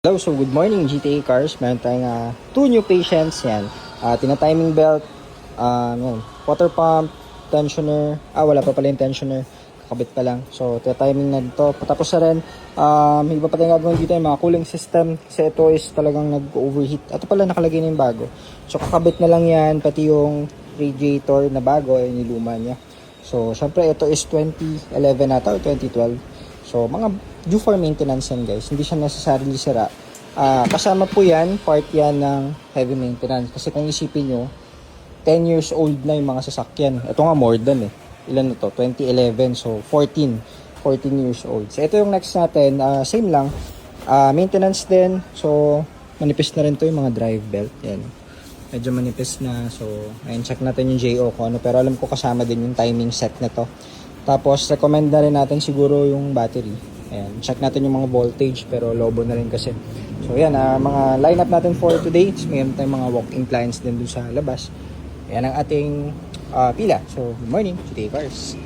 Hello, so good morning GTA Cars. Meron tayong 2 new patients yan. Tina-timing belt, yan, water pump, tensioner. Wala pa pala yung tensioner. Kakabit pa lang. So, tina-timing na dito. Patapos na rin, may iba pa tayong gagawin dito yung mga cooling system. Kasi ito is talagang nag-overheat. Ito pala nakalagay na yung bago. So, kakabit na lang yan. Pati yung radiator na bago, yung luma niya. So, syempre ito is 2011 ata or 2012. So, mga due for maintenance yan guys. Hindi siya necessarily sira. Kasama po yan, part yan ng heavy maintenance. Kasi kung isipin nyo, 10 years old na yung mga sasakyan. Ito nga more than Ilan na to? 2011. So, 14 years old. So, ito yung next natin. Same lang. Maintenance din. So, manipis na rin to yung mga drive belt. Yan. Medyo manipis na. So, ayun, check natin yung JO ko. Pero alam ko kasama din yung timing set na to. Tapos, recommend na rin natin siguro yung battery. Ayan, check natin yung mga voltage, pero lobo na rin kasi. So, yan, mga lineup natin for today. Mayroon tayong mga walk-in clients din dun sa labas. Ayan ang ating pila. So, good morning, GTA Cars.